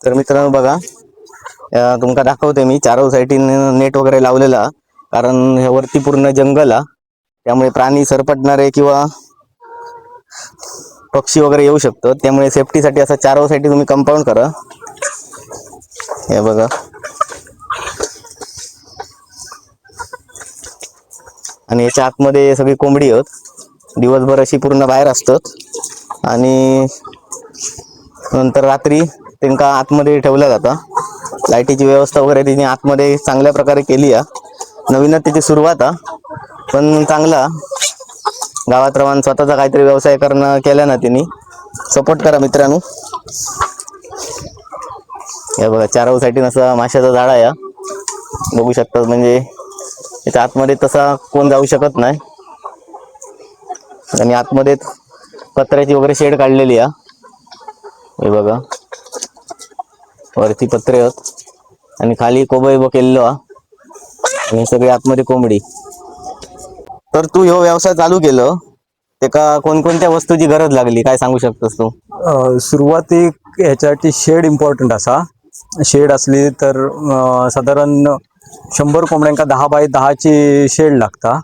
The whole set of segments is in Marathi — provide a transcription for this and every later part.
तर मित्रांनो बघा, तुमका दाखवते मी चारव साईडीन नेट वगैरे लावलेला, कारण हे वरती पूर्ण जंगल हा, त्यामुळे प्राणी सरपटणारे किंवा पक्षी वगैरे येऊ शकतात, त्यामुळे सेफ्टीसाठी असा चारव साईडी तुम्ही कंपाऊंड करा. हे बघा, आणि याच्या आतमध्ये सगळी कोंबडी आहेत, दिवसभर अशी पूर्ण बाहेर असतात आणि नंतर रात्री त्यांना आतमध्ये ठेवलं जातं. लाईटीची व्यवस्था वगैरे तिने आतमध्ये चांगल्या प्रकारे केली आहे. नवीनच त्याची सुरुवात आहे, पण चांगला गावात राहून स्वतःचा काहीतरी व्यवसाय करणं केला ना तिने. सपोर्ट करा मित्रांनो. हे बघा, चारवसाठी असं माशाचा झाड आहे, बघू शकतात. म्हणजे त्याच्या आतमध्ये तसा कोण जाऊ शकत नाही, आणि आतमध्ये पत्र्याची वगैरे शेड काढलेली आहे. हे बघा, वरती पत्रे आहेत आणि खाली कोबई केलेलो आणि सगळे आतमध्ये कोंबडी. तर तू ह्यो व्यवसाय चालू केलं ते का कोणकोणत्या वस्तूची गरज लागली, काय सांगू शकतोस तू? सुरुवातीक ह्याच्यासाठी शेड इम्पॉर्टंट असा. शेड असली तर साधारण 100 कोंबड्यांका 10 बाय 10ची शेड लागता,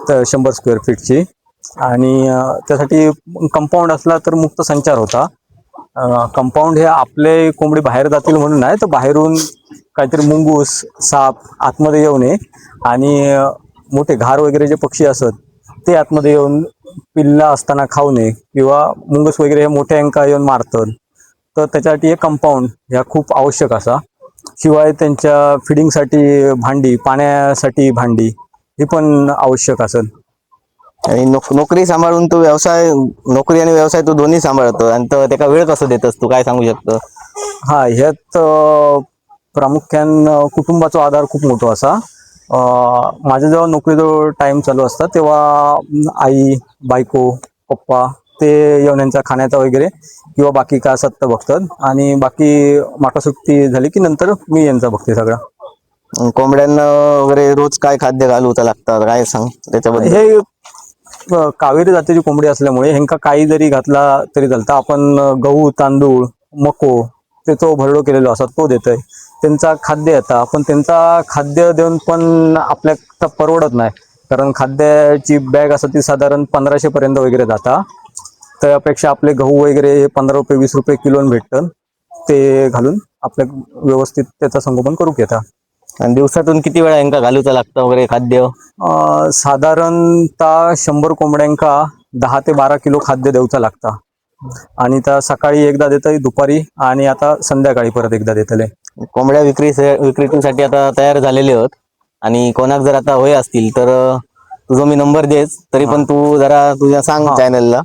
तर 100 स्क्वेअर फीटची. आणि त्यासाठी कंपाऊंड असला तर मुक्त संचार होता. कंपाऊंड हे आपले कोंबडी बाहेर जातील म्हणून नाही, तर बाहेरून काहीतरी मुंगूस, साप आतमध्ये येऊ नये, आणि मोठे घार वगैरे जे पक्षी असत ते आतमध्ये येऊन पिल्ला असताना खाऊ नये, किंवा मुंगूस वगैरे हे मोठ्या अंका येऊन मारतात. तर त्याच्यासाठी हे कंपाऊंड ह्या खूप आवश्यक असा. शिवाय त्यांच्या फिडिंगसाठी भांडी, पाण्यासाठी भांडी ही पण आवश्यक असेल. आणि नोकरी सांभाळून तू व्यवसाय, नोकरी आणि व्यवसाय तू दोन्ही सांभाळतो, आणि त्याला वेळ कसं देतस तू, काय सांगू शकतो? हा, ह्यात प्रामुख्याने कुटुंबाचा आधार खूप मोठा असा. माझ्या जेव्हा नोकरीजवळ टाइम चालू असता तेव्हा आई, बायको, पप्पा ते येऊन यांच्या खाण्याचा वगैरे किंवा बाकी काय असत तर बघतात, आणि बाकी माका सुट्टी झाली की नंतर मी यांचा बघते सगळं. कोंबड्यांना वगैरे रोज काय खाद्य घालूचं लागतं, काय सांग त्याच्याबद्दल? हे कावेरी जातीची कोंबडी असल्यामुळे ह्यांका काही जरी घातला तरी चालतं. आपण गहू, तांदूळ, मको त्याचा भरडो केलेलो असतात तो देतोय. त्यांचा खाद्य येतं, पण त्यांचा खाद्य देऊन पण आपल्याला परवडत नाही, कारण खाद्याची बॅग असं ती साधारण 1500 पर्यंत वगैरे जाता. त्यापेक्षा आपले गहू वगैरे 15 रुपये 20 रुपये किलोन भेटतं, ते घालून आपल्या व्यवस्थित त्याचं संगोपन करू घेता. आणि दिवसातून किती वेळा यांका घालूचं लागतं वगैरे खाद्य? साधारणतः 100 कोंबड्यांका 10 ते 12 किलो खाद्य देऊचा लागता. आणि त्या सकाळी एकदा देतय, दुपारी, आणि आता संध्याकाळी परत एकदा देतले. कोंबड्या विक्रीसाठी आता तयार झालेले आहेत, आणि कोणाक जर आता होय असतील तर तुझा मी नंबर देस, तरी पण तू जरा तुझ्या सांग चॅनलला.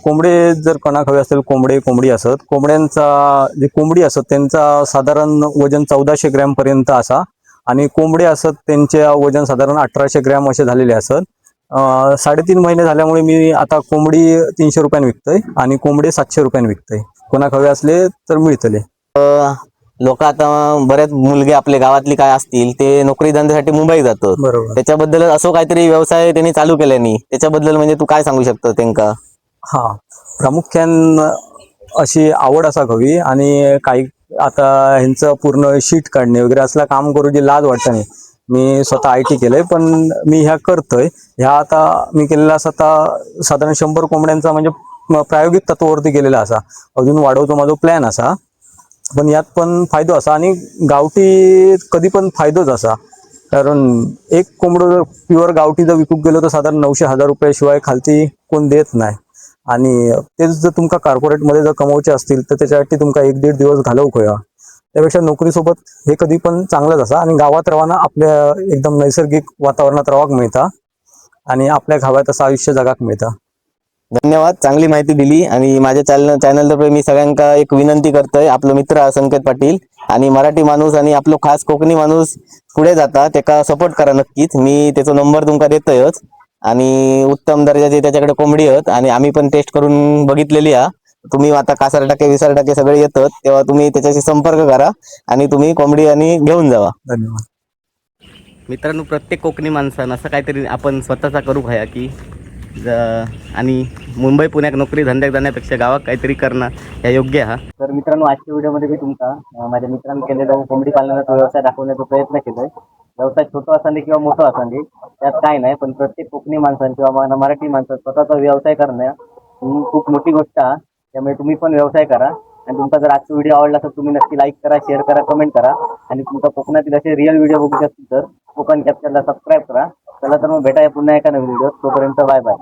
कोंबडे जर कोणाक हवे असेल, कोंबडी असत. कोंबड्यांचा जे कोंबडी असत त्यांचा साधारण वजन 1400 ग्रॅम पर्यंत असा, आणि कोंबडे असत त्यांचे वजन साधारण 1800 ग्रॅम असे झालेले असत. 3.5 महिने झाल्यामुळे मी आता कोंबडी 300 रुपयाने विकतोय आणि कोंबडे 700 रुपयाने विकतोय. कोणाक हवे असले तर मिळतले. लोक आता बरेच मुलगे आपले गावातली काय असतील ते नोकरी धंद्यासाठी मुंबई जातात. बरोबर. त्याच्याबद्दल असं काहीतरी व्यवसाय त्यांनी चालू केल्यानी त्याच्याबद्दल म्हणजे तू काय सांगू शकतो त्यांका? हा, प्रामुख्यान अशी आवड असा हवी, आणि काही आता ह्यांचं पूर्ण शीट काढणे वगैरे असलं काम करू जे लाज वाटतं नाही. मी स्वतः IT केलंय, पण मी ह्या करतोय. ह्या आता मी केलेला असा आता साधारण 100 कोंबड्यांचा म्हणजे प्रायोगिक तत्वावरती केलेला असा. अजून वाढवतो माझा प्लॅन असा, पण यात पण फायदो असा, आणि गावठी कधी पण फायदोच असा. कारण एक कोंबडं जर प्युअर गावठी जर विकूक गेलो तर साधारण 900-1000 रुपयाशिवाय खालती कोण देत नाही. आणि तेच जर तुमका कॉर्पोरेटमध्ये जर कमवायचे असतील तर त्याच्यासाठी तुमका 1-1.5 दिवस घालवूक होया. त्यापेक्षा नोकरीसोबत हे कधी पण चांगलंच असा, आणि गावात रवाना आपल्या एकदम नैसर्गिक वातावरणात रवाक मिळता, आणि आपल्या गावात असं आयुष्य जगाक मिळतं. धन्यवाद, चांगली माहिती दिली. आणि माझ्या चॅनलतर्फे मी सगळ्यांना एक विनंती करतोय, आपलं मित्र संकेत पाटील आणि मराठी माणूस आणि आपलं खास कोकणी माणूस पुढे जाता त्याका सपोर्ट करा नक्कीच. मी त्याचा नंबर तुमका देतोयच, आणि उत्तम दर्जाचे त्याच्याकडे कोंबडी आहेत, आणि आम्ही पण टेस्ट करून बघितलेली आहे. तुम्ही आता 10% सगळे येतात तेव्हा तुम्ही त्याच्याशी संपर्क करा आणि तुम्ही कोंबडी आणि घेऊन जावा. धन्यवाद. मित्रांनो, प्रत्येक कोकणी माणसानं असं काहीतरी आपण स्वतःचा करू खाया की आणि मुंबई पुण्यात नोकरी धंद्याक जाण्यापेक्षा गावात काहीतरी करणं या योग्य हा. तर मित्रांनो, आजच्या व्हिडिओमध्ये मी तुमचा माझ्या मित्रांनी केलेला कोंबडी पालनाचा व्यवसाय दाखवण्याचा प्रयत्न केलाय. व्यवसाय छोटा असांदे किंवा मोठा असांदे त्यात काय नाही, पण प्रत्येक कोकणी माणसांनी किंवा मराठी माणसात स्वतःचा व्यवसाय करणं ही खूप मोठी गोष्ट आहे. त्यामुळे तुम्ही पण व्यवसाय करा. आणि तुमचा जर आजचा व्हिडिओ आवडला तर तुम्ही नक्की लाईक करा, शेअर करा, कमेंट करा. आणि तुमचा कोकणातील असे रिअल व्हिडिओ बघू असतील तर कोकण कॅप्चरला सबस्क्राईब करा. चला तर मग भेटाया पुन्हा एका नवीन व्हिडिओ. तोपर्यंत बाय बाय.